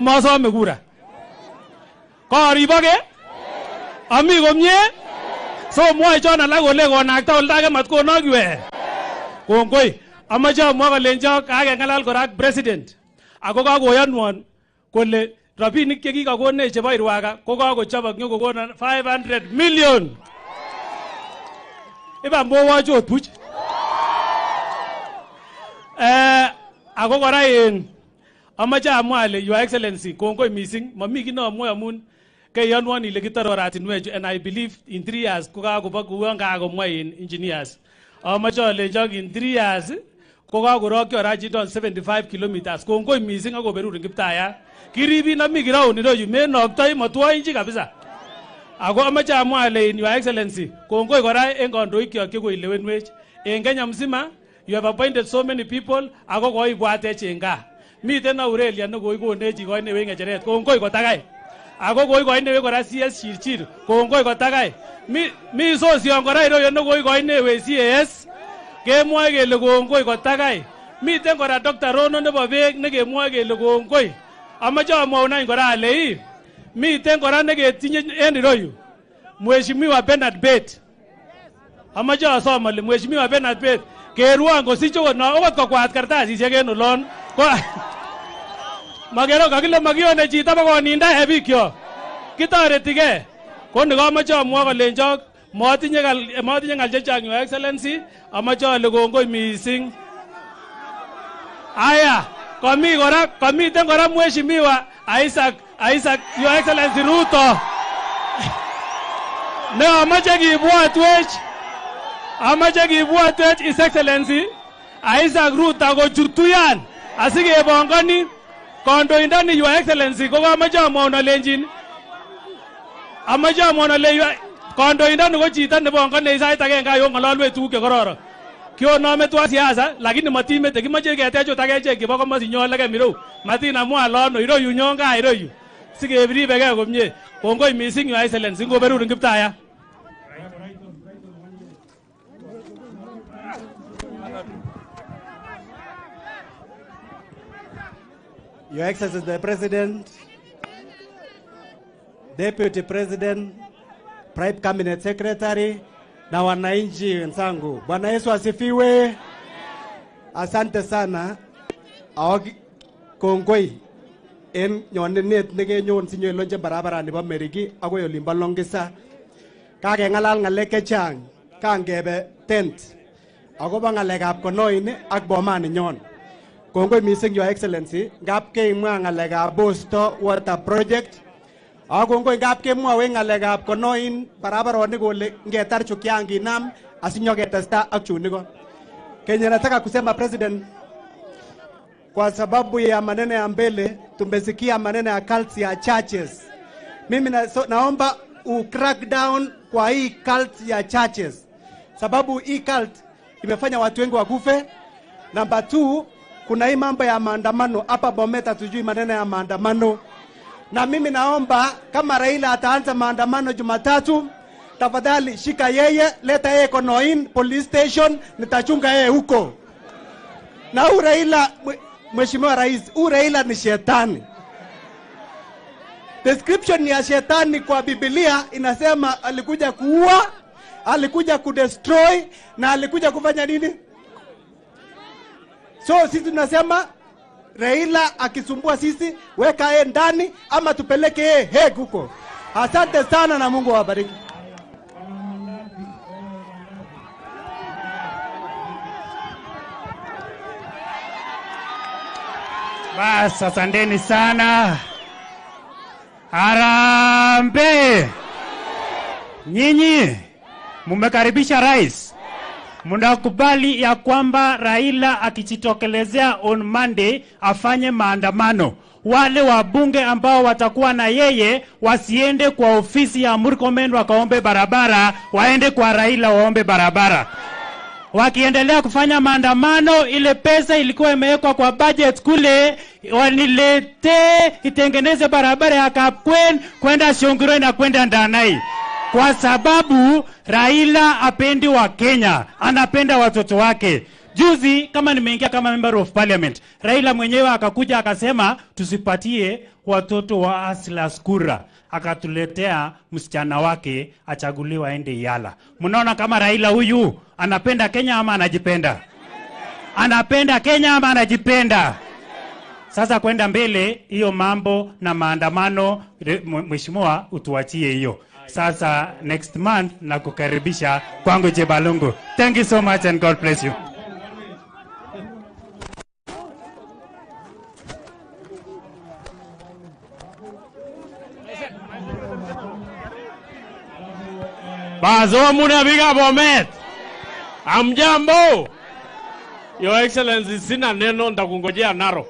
Masome kura. Koribage? Ami komye? So mwoe chon alak kole konakta oldage matkonokwe. Kongoi, amache amwa kolenjo kakengalal kora ak president. Ako kakoyanwon kole rabinik chekikakonech chebo Irwaga ko kakochobok nyokokon 500 million. Iba mwowo chot buch. Ako kora amache amwa ale Your Excellency kongoi mising mami kit namwoe amun keyanwon ile kitore oratinwechu and I believe in 3 years kokakoba kuon kakomwa engineers. Amache alenjo in 3 years kokakorokyo kora chito 75 kilometers. Kongoi mising akoberurin Kiptayat. Kiribin nami ground iroyu menoktoi matwoinchi kabisa. Ako amache amwa ale Your Excellency kongoi kora en kandoikyok chekoilewenwech. En Kenya mzima you have appointed so many people ako koibwatech en gaa. Miten Aurelia nekoikonech ikoinewech ngecheret. Kongoi kotakai. Ako koikoinewech kora CS Chirchir. Kongoi kotakai. Mi sosion kora iroyu nekoikoinewech CAS. Kemwoe kele kongoi kotakai. Miten kora Dr. Rono nebo beek nekemwoe kele kongoi. Amache amwaun any kora ale miten kora neketinye en iroyu Mheshimiwa Bernard Bet. Amache asom ale Mheshimiwa Bernard Bet kerwon kosich okot kokwat kartasisiek en olon. Magero kakile makione chito bakoninda bikyok. Kitoretige. Ko ni kamache amwa kolenjo matinye ngal chechang Your Excellency. Amache ale kongoi mising. Aya, komiten kora Mheshimiwa Isaac Your Excellency Ruto. Ne amache kibwatwech His Excellency Isaac Ruto kochutuyan asikebongoni kandoindani Your Excellency ko kamache amwaun alenjin kandoindani ko chito nebongoni sait agenge ayo ngalalwech tuguk chekororon. Kionome twa siasa lakini matimete kimache ketech ot agechek chebo komosinyon lekem ireu. Matinamwa alono iroyu nyon gaa iroyu. Sikebiribege komie. Kongoi mising Your Excellency ngoberurin Kiptayat. Your Excellency the President, Deputy President, Prime Cabinet Secretary, na wananchi wenzangu. Bwana Yesu asifiwe. Asante sana. Kongoi en nyonenet nekenyon sinyelonje barabara nebo Meriki akoi olimbo Longisa. Kakengalal ngalek chechang kangebe tent akobo ngalekab konoin ak bomani nyon. Kongoi mising Your Excellency ngap keimwa ngalekab Bosto Water Project. Kongoi ngap kemwoe ngalekab konoin barabaronik kole ngetar chukianginam asinyoketesta ak chuniko. Kenye nataka kusema President, kwa sababu ya maneno ya mbele tumesikia maneno ya cults ya churches. Mimi naomba crack down kwa hii cult ya churches. Sababu hii cult imefanya watu wengi wakufe. Number 2, kuna hii mambo ya maandamano hapa Bometa, tujui maneno ya maandamano. Na mimi naomba kama Raila ataanza maandamano Jumatatu, tafadhali shika yeye, leta yeye Konoin police station, nitachunga yeye huko. Na Raila, Mheshimiwa Rais, Raila ni shetani. Description ya shetani kwa Biblia inasema alikuja kuua, alikuja kudestroy na alikuja kufanya nini? So sisi tunasema Raila akisumbua sisi, weka yeye ndani ama tupeleke yeye Hague huko. Asante sana na Mungu awabariki. Bas, asanteni sana. Harambe. Nyinyi mumekaribisha rais. Mnakubali ya kwamba Raila akijitokelezea on Monday afanye maandamano. Wale wabunge ambao watakuwa na yeye wasiende kwa ofisi ya Murkomen wakaombe barabara, waende kwa Raila waombe barabara. Wakiendelea kufanya maandamano, ile pesa ilikuwa imewekwa kwa budget kule, wanilete itengeneze barabara ya Kapkwen kwenda Shongiro na kwenda Ndanai. Kwa sababu Raila apendi wa Kenya, anapenda watoto wake. Juzi kama nimeingia kama member of parliament, Raila mwenyewe akakuja akasema tusipatie watoto wa Aslas kura. Akatuletea msichana wake achaguliwa aende Yala. Mnaona kama Raila huyu anapenda Kenya ama anajipenda? Anapenda Kenya ama anajipenda? Sasa kwenda mbele hiyo mambo na maandamano, mheshimiwa utuachie hiyo. Sasa next month nakukaribisha kwangu Jebalungu. Thank you so much and God bless you. Bazo muna biga Bomet. Amjambo. Your Excellency, sina neno nitakungojea naro.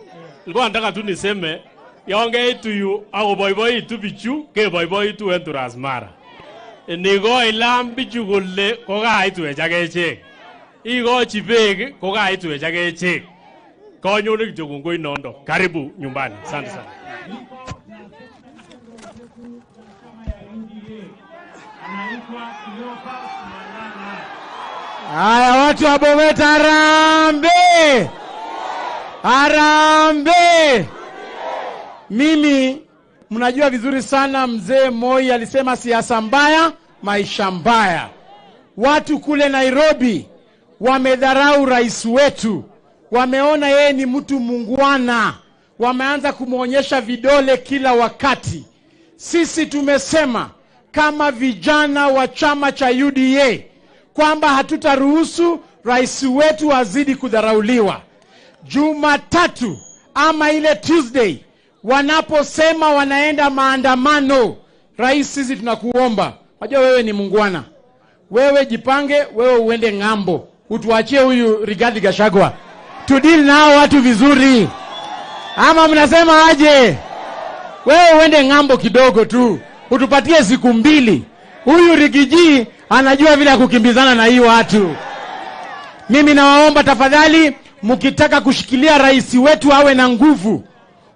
Nilikuwa nataka tu niseme yaongea tu yu au boy tu bichu ke boy tu entu rasmara. Nigo ilam bichu golle ko ga itu ejageche. Igo chibege ko ga itu ejageche. Konyo ni jogungo inondo. Karibu nyumbani. Asante sana. Haya, watu wa Bomet, Harambee! Harambee! Mimi mnajua vizuri sana mzee Moi alisema siasa mbaya, maisha mbaya. Watu kule Nairobi wamedharau rais wetu. Wameona yeye ni mtu mungwana. Wameanza kumuonyesha vidole kila wakati. Sisi tumesema kama vijana wa chama cha UDA kwamba hatutaruhusu rais wetu azidi kudharauliwa. Jumatatu ama ile Tuesday wanaposema wanaenda maandamano, rais, sisi tunakuomba, unajua wewe ni mungwana, wewe jipange, wewe uende ng'ambo, utuachie huyu Rigathi Gachagua tudili nao watu vizuri. Ama mnasema aje? Wewe uende ng'ambo kidogo tu, utupatie siku 2. Huyu Rigiji anajua vile kukimbizana na hiyo watu. Mimi nawaomba tafadhali, mkitaka kushikilia rais wetu awe na nguvu,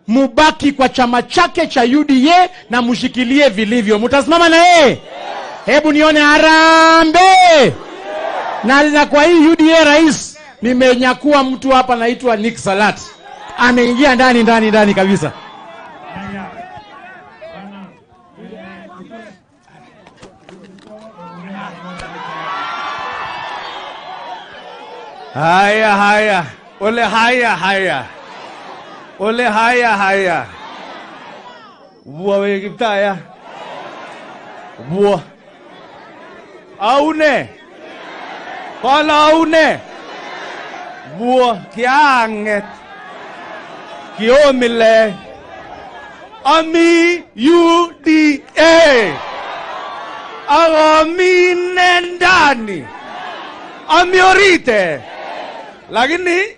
mubaki kwa chama chake cha UDA na mshikilie vilivyo. Mtasimama na yeye? Hebu nione harambee. Na kwa hii UDA rais nimenyakua mtu hapa anaitwa Nick Salat. Ameingia ndani kabisa. Haya. Ole haya. Ole haya. Bua we Kiptaya. Bua. Aune. Kola aune. Bua kianget. Kiomile. Ami UDA. Ami nendani. Ami orite. Lakini,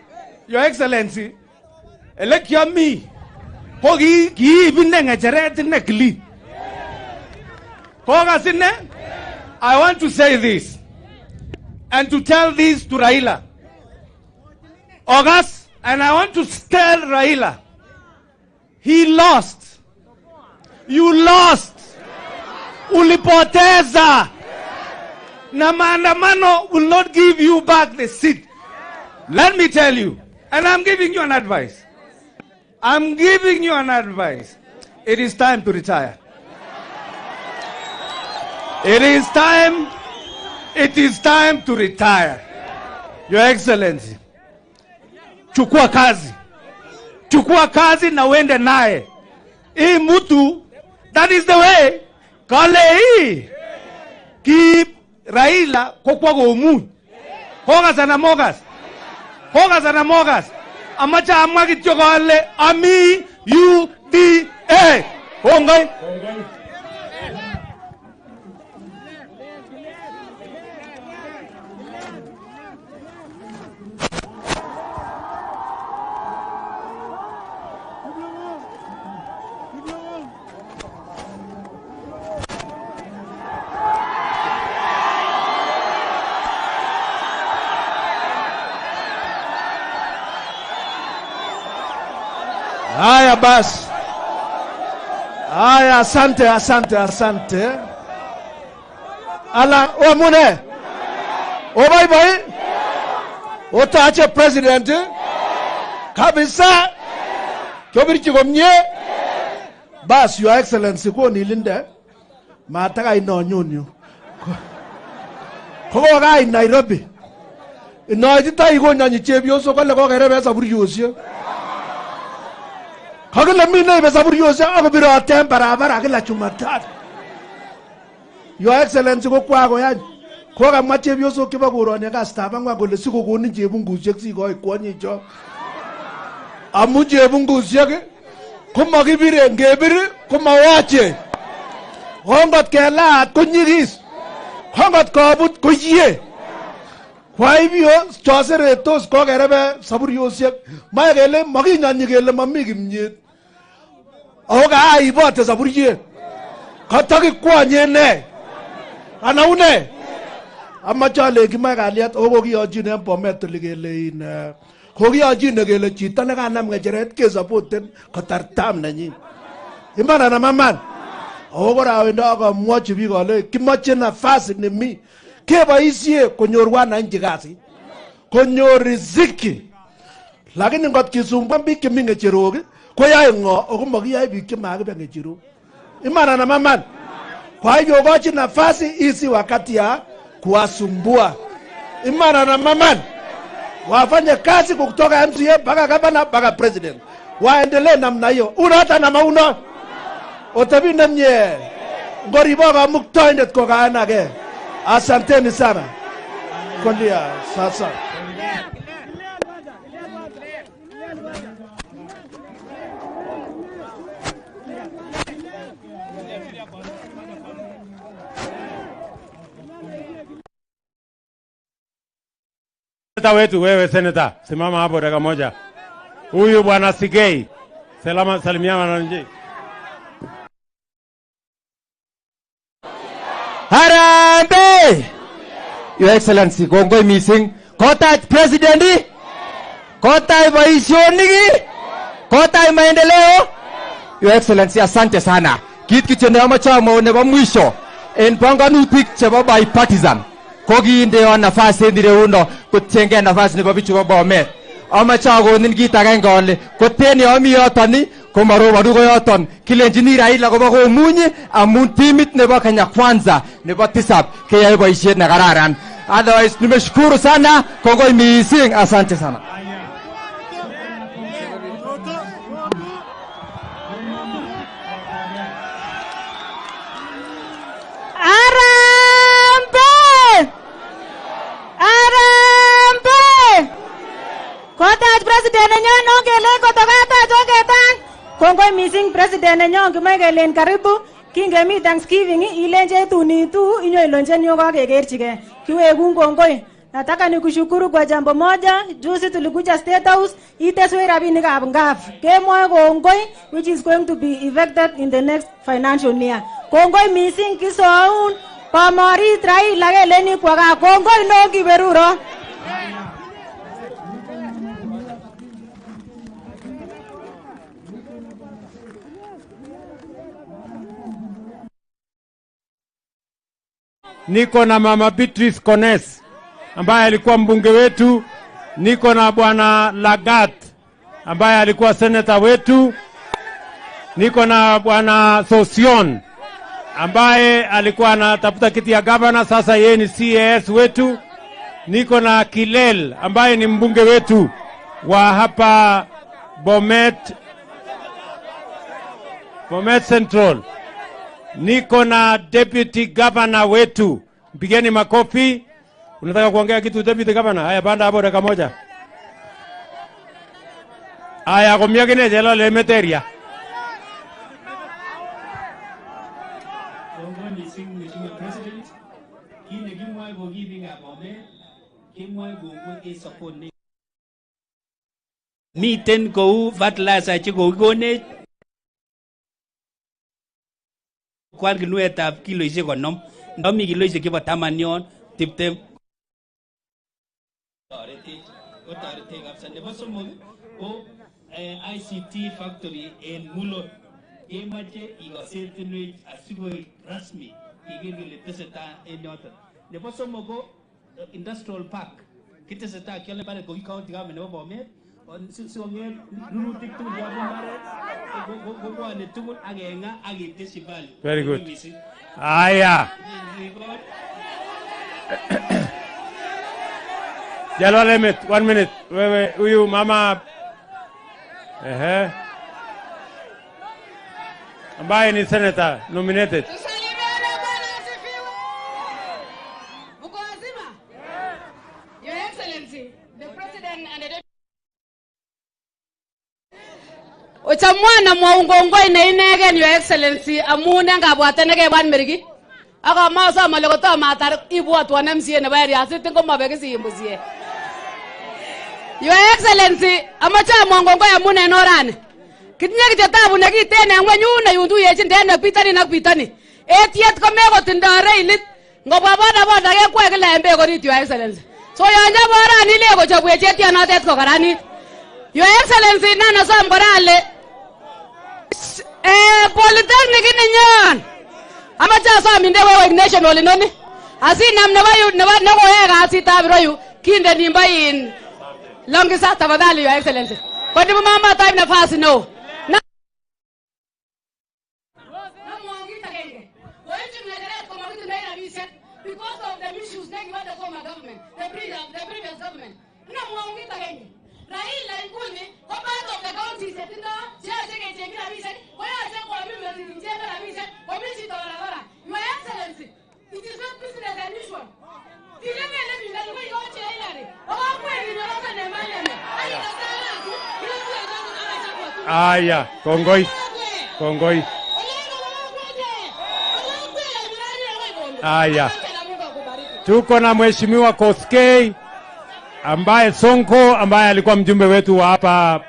Your Excellency, elekiami, pogi kiibine ngecheret nekli. Poga sine, I want to say this, and to tell this to Raila. August, and I want to tell Raila, he lost. You lost. Ulipoteza. Na Maandamano will not give you back the seat. Let me tell you, and I'm giving you an advice. It is time to retire. It is time to retire. Your Excellency, chukua kazi na uende naye. Hii mtu, that is the way. Kale hii keep Raila kwa umu. Hogas and Mogas. Amacha amagi chokale Ami UDA. Hongai. Haya basi. Haya, asante. Ala, o mune. O bye. Otache president kabisa kyobirchi komye bas your excellency ko nilinde mataka inonyonyo ko ga in Nairobi inoitita igonyanyi chepyoso kole kokerebe saburyoshek kakile mine ibe saburyoshek akobirote barabara kila Jumatatu. Your excellency ko kwakoyany kokamwa chepyosok chebo koroni kastab angwan kole sikokonin chebungushek sikoi kwonyicho amu chebungushek komakibire ngebir komawache hongot kelaat konyigis hongot kobut koyie kwa hivyo choseretos kokerebe saburyoshek mae kele makinyonyi kele mami kimnyet ako kaibote saburyet katakikwonye ne ana une amache alenji mae kalyet ako kokiyonjin en Bomet ole kele in kokiyonjin kele chito nekanam ngecheret kesapoten kotar tam nenyin iman ana maman ako korawendo akamwochi biik ale kimoche nafasi nemi keboisie konyor wananchi kasit konyor riziki lakini ngot kisumbuan biik chemi ngecherok koyae ng'o ako makiyae biik chemakibe ngecherok iman ana maman. Kwa hivyo gochi nafasi isi wakati ya kuwasumbua iman ana maman. Wafanye kazi kutoka MCA mpaka gavana mpaka president waendelee namna hiyo. Una hata na mauna otabi namnye ngoribo kamuktoindet kokaanage. Asanteni sana kondia sasa. Seneta wetu, wewe seneta, simama hapo dakika moja. Huyu bwana Sigei, salimia wananchi. Harambe! Your Excellency, kongoi missing. Kotach presidenti, kotach boisionik, kotach maendeleo. Your Excellency, asante sana. Kit kityo neamache amwa nebo mwisho en panganutik chebo bipartisan kokinde nafasi en ireundo kotienge nafasi nebo bichu bo Bomet. Amache akonin kit agenge ale koten yomi yoton komarobonu koyoton kilenjini Raila kobo komunyi amun timit nebo Kenya Kwanza nebo tisab keyae boisiet nekararan. Otherwise nimeshukuru sana, kongoi missing, asante sana. Kotach president nenyon ongele kotokatach ongetach. Kongoi missing president nenyon kimae kelen karibu kingemi Thanksgiving ilenje tunitu inyoilonjeni yokakekerchige. Kiwekun kongoi. Nataka nikushukuru kwa jambo moja. Juzi tulikuja State House iteswe rabinikab ngaf. Kemwoe kongoi which is going to be effected in the next financial year. Kongoi missing kisoun Pamorit Raila keleni kwa kongoi no kiberuro. Niko na mama Beatrice Kones ambaye alikuwa mbunge wetu, niko na bwana Lagat ambaye alikuwa seneta wetu, niko na bwana Sosion ambaye alikuwa anatafuta kiti ya gavana, sasa yeye ni CAS wetu, niko na Kilel ambaye ni mbunge wetu wa hapa Bomet Central. Niko na deputy governor wetu. Mpigeni makofi. Unataka kuongea kitu deputy governor? Haya, panda hapo dakika moja. Haya, komia kine jela le meteria. Miten kou fertilizer che kokikonech kwal kinuetab kiloisiek 50, ndomi kiloisiek chebo 10 yon 20 toretech kabisa. Nebo somok ko ICT factory en Mulot kemoche ikosetinwech asikoik rasmi iker kele tesetai en yoton. Nebo somok ko industrial park kiteseta kyole pale ko county kama nebo Bomet si ongen rurutik tugul ya mbaret go ne tugul agenga agitesi pale. Very good. Aya. Jalo limit 1 minute. Wewe huyu mama ambaye ni senator nominated. Your Excellency, the President and the Uchamwana mwaungongo inegen, Your Excellency, amune ngabwatene ke ban merigi. Aka mausa malogota matar ibwat wan MCA ne bayari asitin ko mabegisi imbusie. Your Excellency, amacha mwaungongo amune norane. Kitinye kitabu ne kitene ngwenyu na yundu yechin dene pitani nak pitani. Etiet ko mego tindare ilit. Ngoba boda ke kwek lembe ko rit, Your Excellency. So yanja bora ni lego chobwe chetia natet ko karanit. Your Excellency nana som korale polytechnic ninyon. Amacha som inde wewe national inoni. Asinam nebo ega asitab royu kinde nimba in Longisa tafadhali, Your Excellency. Kwa ndimu mama time nafasi no. Because of the issues they got the former government, the previous government. No more again. Raila Nkuni, what part of the county said, no, Your Excellency, it is not business as usual. Aya, Kongoi. Aya. Tuko na Mheshimiwa Koskei ambaye Sonko ambaye alikuwa mjumbe wetu wa hapa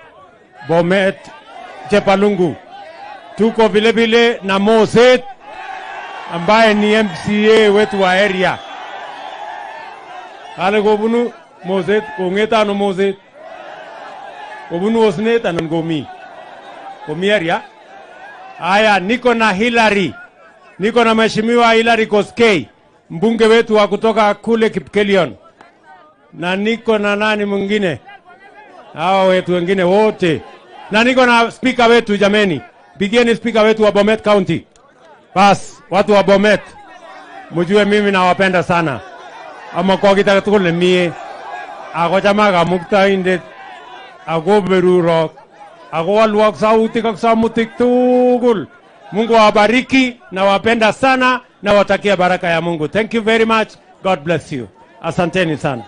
Bomet Chepalungu. Tuko vile vile na Moses ambaye ni MCA wetu wa area. Ale gobunu Moses kongeta no Moses. Gobunu osneta na ngomi. Ngomi area. Aya, niko na Hillary. Niko na Mheshimiwa Hillary Koskei, mbunge wetu wa kutoka kule Kipkelion. Na niko na nani mwingine? Hawa wetu wengine wote. Na niko na speaker wetu jameni. Pigieni speaker wetu wa Bomet County. Bas, watu wa Bomet. Mjue mimi nawapenda sana. Ama kwa kitaka tukule mie. Ako chamaga mukta indet. Ako berurok. Ako waluak sauti kak samutik tugul. Mungu awabariki na wapenda sana na watakia baraka ya Mungu. Thank you very much. God bless you. Asanteni sana.